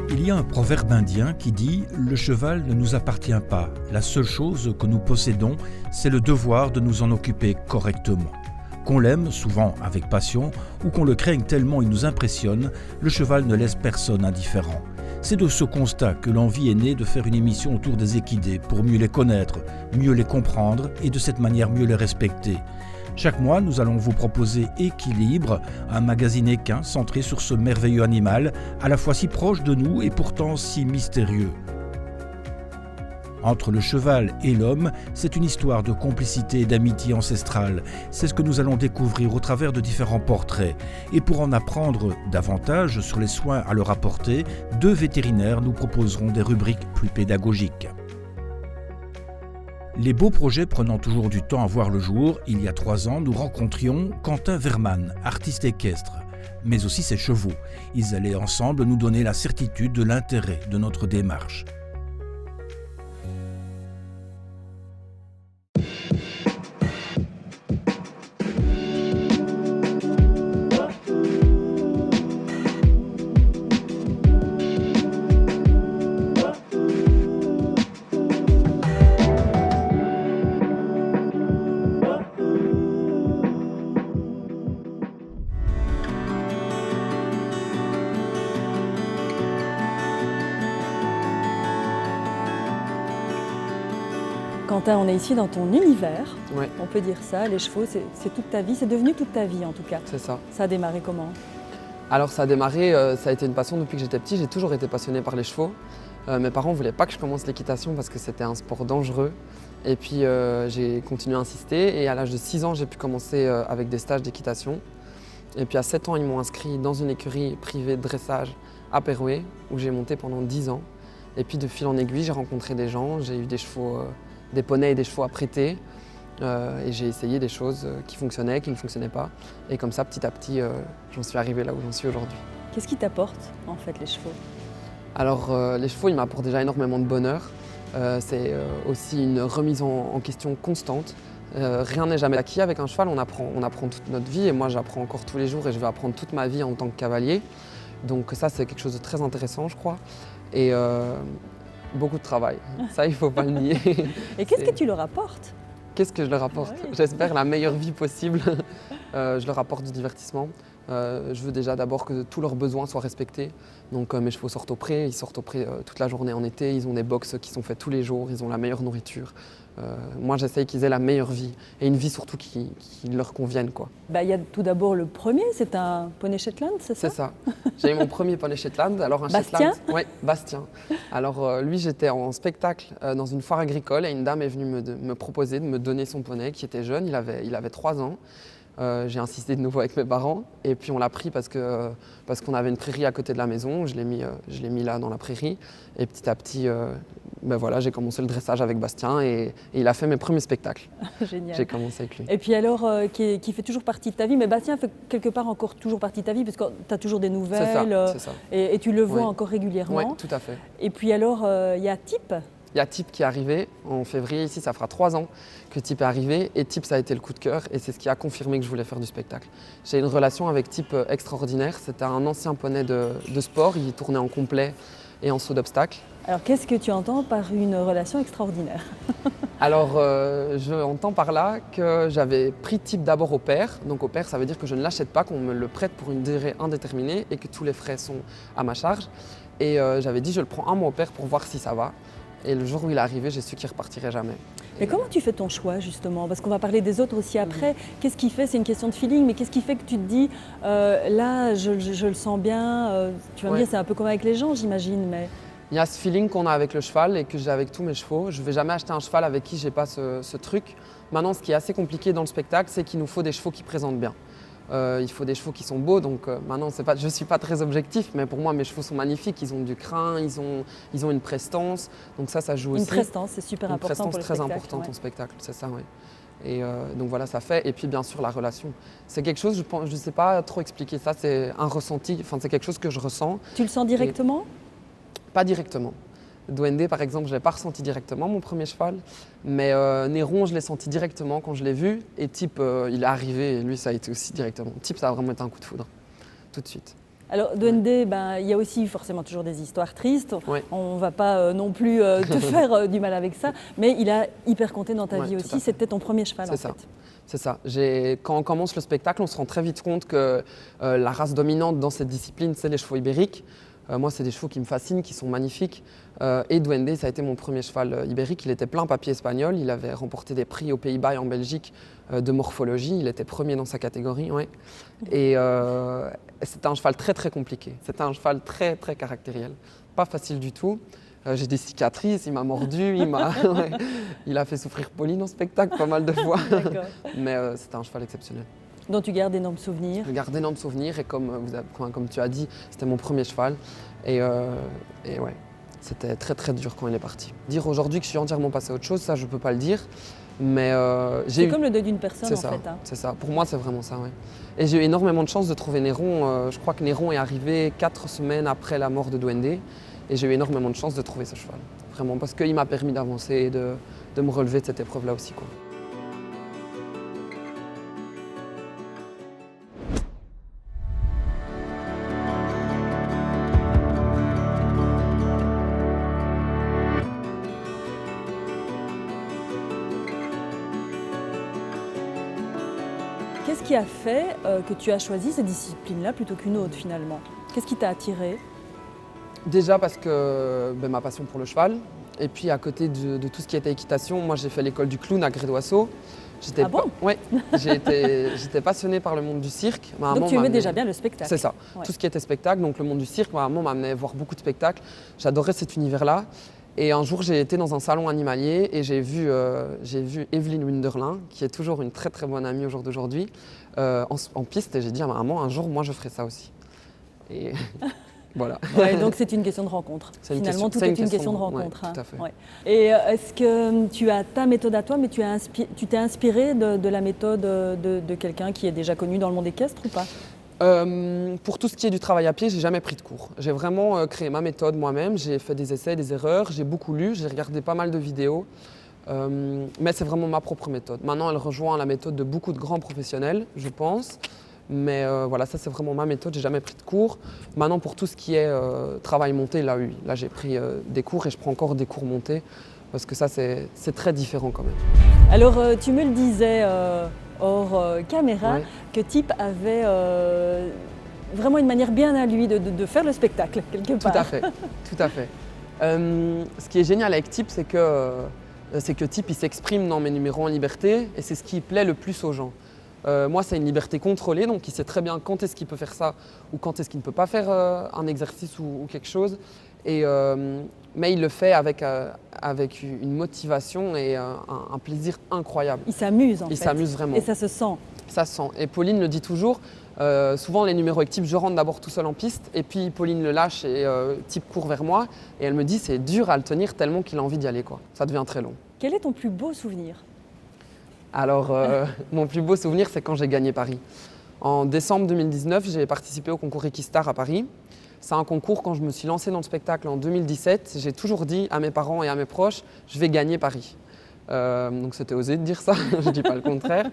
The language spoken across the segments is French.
Il y a un proverbe indien qui dit « Le cheval ne nous appartient pas. La seule chose que nous possédons, c'est le devoir de nous en occuper correctement. » Qu'on l'aime, souvent avec passion, ou qu'on le craigne tellement il nous impressionne, le cheval ne laisse personne indifférent. C'est de ce constat que l'envie est née de faire une émission autour des équidés pour mieux les connaître, mieux les comprendre et de cette manière mieux les respecter. Chaque mois, nous allons vous proposer Équilibre, un magazine équin centré sur ce merveilleux animal, à la fois si proche de nous et pourtant si mystérieux. Entre le cheval et l'homme, c'est une histoire de complicité et d'amitié ancestrale. C'est ce que nous allons découvrir au travers de différents portraits. Et pour en apprendre davantage sur les soins à leur apporter, 2 vétérinaires nous proposeront des rubriques plus pédagogiques. Les beaux projets prenant toujours du temps à voir le jour, il y a 3 ans, nous rencontrions Quentin Verman, artiste équestre, mais aussi ses chevaux. Ils allaient ensemble nous donner la certitude de l'intérêt de notre démarche. Quentin, on est ici dans ton univers, Ouais, on peut dire ça, les chevaux, c'est toute ta vie, c'est devenu toute ta vie en tout cas. c'est ça. Ça a démarré comment? Alors ça a démarré, ça a été une passion depuis que j'étais petit, j'ai toujours été passionné par les chevaux. Mes parents ne voulaient pas que je commence l'équitation parce que c'était un sport dangereux. Et puis j'ai continué à insister et à l'âge de 6 ans, j'ai pu commencer avec des stages d'équitation. Et puis à 7 ans, ils m'ont inscrit dans une écurie privée de dressage à Pérouet où j'ai monté pendant 10 ans. Et puis de fil en aiguille, j'ai rencontré des gens, j'ai eu des chevaux, des poneys et des chevaux à prêter. Et j'ai essayé des choses qui fonctionnaient, qui ne fonctionnaient pas. Et comme ça, petit à petit, j'en suis arrivé là où j'en suis aujourd'hui. Qu'est-ce qui t'apporte en fait les chevaux? Alors les chevaux, ils m'apportent déjà énormément de bonheur. C'est aussi une remise en question constante. Rien n'est jamais acquis avec un cheval, on apprend toute notre vie et moi j'apprends encore tous les jours et je vais apprendre toute ma vie en tant que cavalier. Donc ça c'est quelque chose de très intéressant je crois. Et beaucoup de travail, ça il ne faut pas le nier. Et qu'est-ce que tu leur apportes? Qu'est-ce que je leur apporte? Ouais. J'espère la meilleure vie possible. Je leur apporte du divertissement. Je veux déjà d'abord que tous leurs besoins soient respectés. Donc mes chevaux sortent au pré, ils sortent au pré toute la journée en été, ils ont des box qui sont faits tous les jours, ils ont la meilleure nourriture. Moi j'essaye qu'ils aient la meilleure vie et une vie surtout qui leur convienne, quoi. Bah, il y a tout d'abord le premier, c'est un poney Shetland, c'est ça? C'est ça. J'ai eu mon premier poney Shetland. Alors un Bastien? Shetland. Oui, Bastien. Alors lui j'étais en spectacle dans une foire agricole et une dame est venue me proposer de me donner son poney qui était jeune, il avait 3 ans. J'ai insisté de nouveau avec mes parents et puis on l'a pris parce qu'on avait une prairie à côté de la maison. Je l'ai mis là dans la prairie et petit à petit, ben voilà, j'ai commencé le dressage avec Bastien et il a fait mes premiers spectacles. Génial. J'ai commencé avec lui. Et puis alors, qui fait toujours partie de ta vie, mais Bastien fait quelque part encore toujours partie de ta vie parce que tu as toujours des nouvelles C'est ça. et tu le vois Oui. encore régulièrement. Oui, tout à fait. Et puis alors, il y a Tip. Il y a Tip qui est arrivé en février, ici ça fera 3 ans que Tip est arrivé et Tip ça a été le coup de cœur et c'est ce qui a confirmé que je voulais faire du spectacle. J'ai une relation avec Tip extraordinaire, c'était un ancien poney de sport, il tournait en complet et en saut d'obstacle. Alors qu'est-ce que tu entends par une relation extraordinaire? Alors je entends par là que j'avais pris Tip d'abord au pair, donc au pair ça veut dire que je ne l'achète pas, qu'on me le prête pour une durée indéterminée et que tous les frais sont à ma charge. Et j'avais dit je le prends un mois au pair pour voir si ça va. Et le jour où il est arrivé, j'ai su qu'il ne repartirait jamais. Mais comment tu fais ton choix justement? Parce qu'on va parler des autres aussi après. Qu'est-ce qui fait, c'est une question de feeling, mais qu'est-ce qui fait que tu te dis, là je le sens bien, tu vas me dire c'est un peu comme avec les gens j'imagine, mais... Il y a ce feeling qu'on a avec le cheval et que j'ai avec tous mes chevaux. Je ne vais jamais acheter un cheval avec qui je n'ai pas ce truc. Maintenant, ce qui est assez compliqué dans le spectacle, c'est qu'il nous faut des chevaux qui présentent bien. Il faut des chevaux qui sont beaux, donc maintenant je ne suis pas très objectif, mais pour moi mes chevaux sont magnifiques, ils ont du crin, ils ont une prestance, donc ça joue aussi. Une prestance, c'est super important pour le spectacle. Une prestance très importante en spectacle, c'est ça, oui. Et donc voilà, ça fait, et puis bien sûr la relation. C'est quelque chose, je ne sais pas trop expliquer ça, c'est un ressenti, enfin c'est quelque chose que je ressens. Tu le sens directement? Pas directement. Duende, par exemple, je ne l'ai pas ressenti directement, mon premier cheval. Mais Néron, je l'ai senti directement quand je l'ai vu. Et Tip, il est arrivé et lui, ça a été aussi directement. Tip, ça a vraiment été un coup de foudre, tout de suite. Alors, Duende, il y a aussi forcément toujours des histoires tristes. Ouais. On ne va pas non plus te faire du mal avec ça, mais il a hyper compté dans ta vie tout à aussi. fait. C'était ton premier cheval, en C'est ça. fait. C'est ça. Quand on commence le spectacle, on se rend très vite compte que la race dominante dans cette discipline, c'est les chevaux ibériques. Moi, c'est des chevaux qui me fascinent, qui sont magnifiques. Et Duende, ça a été mon premier cheval ibérique. Il était plein papier espagnol. Il avait remporté des prix aux Pays-Bas et en Belgique de morphologie. Il était premier dans sa catégorie. Ouais. Et c'était un cheval très, très compliqué. C'était un cheval très, très caractériel. Pas facile du tout. J'ai des cicatrices, il m'a mordu, il a fait souffrir Pauline en spectacle pas mal de fois. Mais c'était un cheval exceptionnel. Dont tu gardes d'énormes souvenirs. Je garde d'énormes souvenirs et comme tu as dit, c'était mon premier cheval. Et ouais, c'était très très dur quand il est parti. Dire aujourd'hui que je suis entièrement passé à autre chose, ça je peux pas le dire. Mais c'est comme le deuil d'une personne en fait. C'est ça, pour moi c'est vraiment ça. Ouais. Et j'ai eu énormément de chance de trouver Néron. Je crois que Néron est arrivé 4 semaines après la mort de Duende. Et j'ai eu énormément de chance de trouver ce cheval. Vraiment, parce qu'il m'a permis d'avancer et de me relever de cette épreuve-là aussi, quoi. Qu'est-ce qui a fait que tu as choisi cette discipline-là plutôt qu'une autre finalement? Qu'est-ce qui t'a attiré? Déjà parce que ma passion pour le cheval, et puis à côté de tout ce qui était équitation, moi j'ai fait l'école du clown à Grédoisseau. Ah bon? Ouais, j'étais passionnée par le monde du cirque. Donc tu aimais déjà bien le spectacle? C'est ça, tout ce qui était spectacle, donc le monde du cirque, ma maman m'amenait voir beaucoup de spectacles. J'adorais cet univers-là. Et un jour j'ai été dans un salon animalier et j'ai vu Evelyne Winderlin, qui est toujours une très très bonne amie au jour d'aujourd'hui, en piste, et j'ai dit à ma maman, un jour moi je ferai ça aussi. Et voilà. Ouais, donc c'est une question de rencontre. Finalement, tout est une question de rencontre. Ouais, tout à fait. Ouais. Et est-ce que tu as ta méthode à toi, mais tu t'es inspiré de la méthode de quelqu'un qui est déjà connu dans le monde équestre ou pas? Pour tout ce qui est du travail à pied, j'ai jamais pris de cours. J'ai vraiment créé ma méthode moi-même. J'ai fait des essais, des erreurs. J'ai beaucoup lu, j'ai regardé pas mal de vidéos. Mais c'est vraiment ma propre méthode. Maintenant, elle rejoint la méthode de beaucoup de grands professionnels, je pense. Mais voilà, ça c'est vraiment ma méthode, j'ai jamais pris de cours. Maintenant pour tout ce qui est travail monté, là oui, là j'ai pris des cours et je prends encore des cours montés parce que ça c'est très différent quand même. Alors tu me le disais hors caméra, que Tip avait vraiment une manière bien à lui de faire le spectacle quelque part. Tout à fait, tout à fait. Ce qui est génial avec Tip, c'est que Tip il s'exprime dans mes numéros en liberté et c'est ce qui plaît le plus aux gens. Moi, c'est une liberté contrôlée, donc il sait très bien quand est-ce qu'il peut faire ça ou quand est-ce qu'il ne peut pas faire un exercice ou quelque chose. Mais il le fait avec une motivation et un plaisir incroyable. Il s'amuse en fait. Il s'amuse vraiment. Et ça se sent. Ça se sent. Et Pauline le dit toujours, souvent les numéros avec Tip, je rentre d'abord tout seul en piste et puis Pauline le lâche et Tip court vers moi. Et elle me dit c'est dur à le tenir tellement qu'il a envie d'y aller, quoi. Ça devient très long. Quel est ton plus beau souvenir? Alors, mon plus beau souvenir, c'est quand j'ai gagné Paris. En décembre 2019, j'ai participé au concours Equistar à Paris. C'est un concours, quand je me suis lancée dans le spectacle en 2017, j'ai toujours dit à mes parents et à mes proches, je vais gagner Paris. Donc c'était osé de dire ça, je ne dis pas le contraire.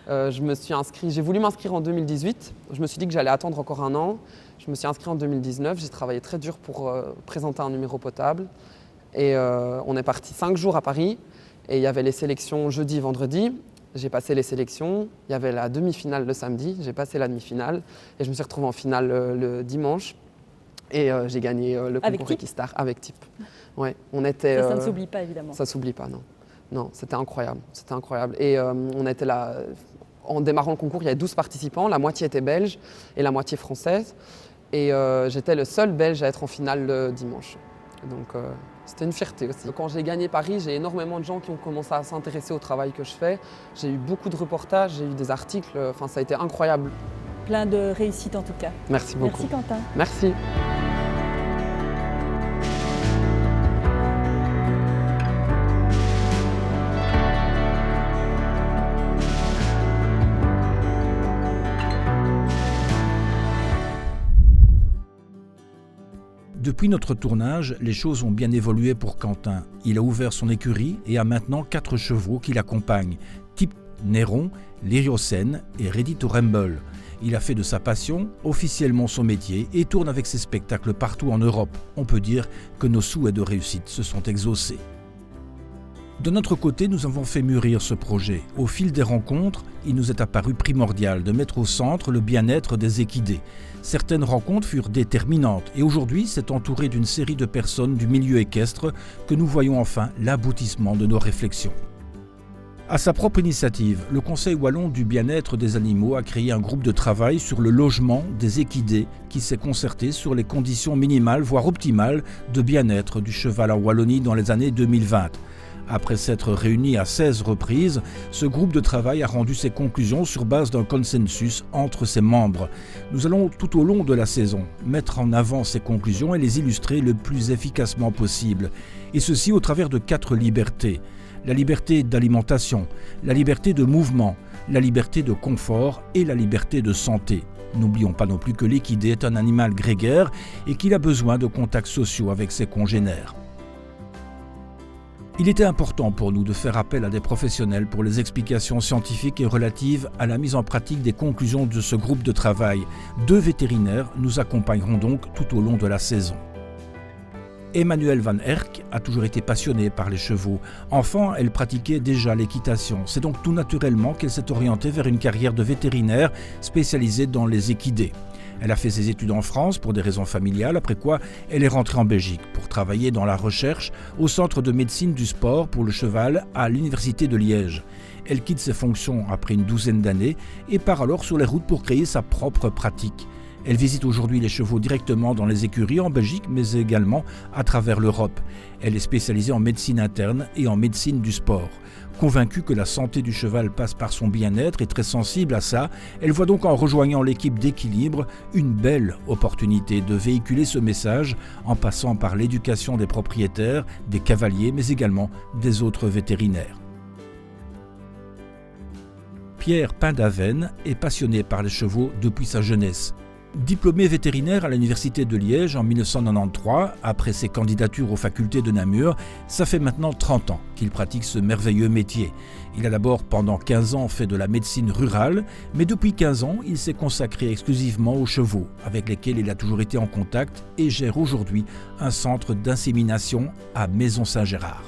J'ai voulu m'inscrire en 2018, je me suis dit que j'allais attendre encore un an. Je me suis inscrit en 2019, j'ai travaillé très dur pour présenter un numéro potable. Et on est parti 5 jours à Paris. Et il y avait les sélections jeudi et vendredi. J'ai passé les sélections. Il y avait la demi-finale le samedi. J'ai passé la demi-finale. Et je me suis retrouvé en finale le dimanche. Et j'ai gagné le concours Equistar avec Tip. Ouais, on était, ça ne s'oublie pas, évidemment. Ça ne s'oublie pas, non. Non, c'était incroyable. C'était incroyable. Et on était là. En démarrant le concours, il y avait 12 participants. La moitié était belge et la moitié française. Et j'étais le seul belge à être en finale le dimanche. Donc c'était une fierté aussi. Quand j'ai gagné Paris, j'ai énormément de gens qui ont commencé à s'intéresser au travail que je fais. J'ai eu beaucoup de reportages, j'ai eu des articles, enfin ça a été incroyable. Plein de réussite en tout cas. Merci beaucoup. Merci Quentin. Merci. Depuis notre tournage, les choses ont bien évolué pour Quentin. Il a ouvert son écurie et a maintenant 4 chevaux qui l'accompagnent. Tip, Néron, Liriocène et Ready to Rumble. Il a fait de sa passion officiellement son métier et tourne avec ses spectacles partout en Europe. On peut dire que nos souhaits de réussite se sont exaucés. De notre côté, nous avons fait mûrir ce projet. Au fil des rencontres, il nous est apparu primordial de mettre au centre le bien-être des équidés. Certaines rencontres furent déterminantes et aujourd'hui, c'est entouré d'une série de personnes du milieu équestre que nous voyons enfin l'aboutissement de nos réflexions. À sa propre initiative, le Conseil wallon du bien-être des animaux a créé un groupe de travail sur le logement des équidés qui s'est concerté sur les conditions minimales, voire optimales, de bien-être du cheval en Wallonie dans les années 2020. Après s'être réuni à 16 reprises, ce groupe de travail a rendu ses conclusions sur base d'un consensus entre ses membres. Nous allons tout au long de la saison mettre en avant ces conclusions et les illustrer le plus efficacement possible. Et ceci au travers de 4 libertés. La liberté d'alimentation, la liberté de mouvement, la liberté de confort et la liberté de santé. N'oublions pas non plus que l'équidé est un animal grégaire et qu'il a besoin de contacts sociaux avec ses congénères. Il était important pour nous de faire appel à des professionnels pour les explications scientifiques et relatives à la mise en pratique des conclusions de ce groupe de travail. 2 vétérinaires nous accompagneront donc tout au long de la saison. Emmanuelle Van Herk a toujours été passionnée par les chevaux. Enfant, elle pratiquait déjà l'équitation. C'est donc tout naturellement qu'elle s'est orientée vers une carrière de vétérinaire spécialisée dans les équidés. Elle a fait ses études en France pour des raisons familiales, après quoi elle est rentrée en Belgique pour travailler dans la recherche au Centre de médecine du sport pour le cheval à l'Université de Liège. Elle quitte ses fonctions après une 12aine d'années et part alors sur les routes pour créer sa propre pratique. Elle visite aujourd'hui les chevaux directement dans les écuries en Belgique, mais également à travers l'Europe. Elle est spécialisée en médecine interne et en médecine du sport. Convaincue que la santé du cheval passe par son bien-être et très sensible à ça, elle voit donc en rejoignant l'équipe d'Équilibre une belle opportunité de véhiculer ce message en passant par l'éducation des propriétaires, des cavaliers, mais également des autres vétérinaires. Pierre Pindaven est passionné par les chevaux depuis sa jeunesse. Diplômé vétérinaire à l'Université de Liège en 1993, après ses candidatures aux facultés de Namur, ça fait maintenant 30 ans qu'il pratique ce merveilleux métier. Il a d'abord pendant 15 ans fait de la médecine rurale, mais depuis 15 ans, il s'est consacré exclusivement aux chevaux, avec lesquels il a toujours été en contact et gère aujourd'hui un centre d'insémination à Maison-Saint-Gérard.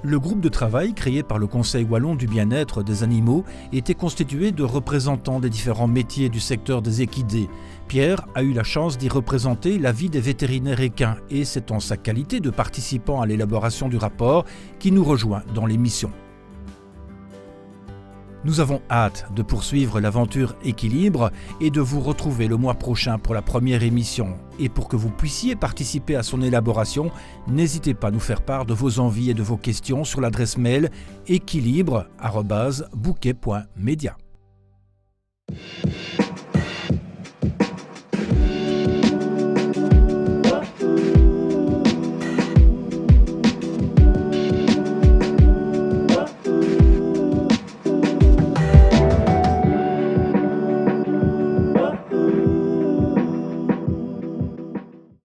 Le groupe de travail créé par le Conseil wallon du bien-être des animaux était constitué de représentants des différents métiers du secteur des équidés. Pierre a eu la chance d'y représenter l'avis des vétérinaires équins et c'est en sa qualité de participant à l'élaboration du rapport qu'il nous rejoint dans l'émission. Nous avons hâte de poursuivre l'aventure Équilibre et de vous retrouver le mois prochain pour la première émission. Et pour que vous puissiez participer à son élaboration, n'hésitez pas à nous faire part de vos envies et de vos questions sur l'adresse mail équilibre@bouquet.media.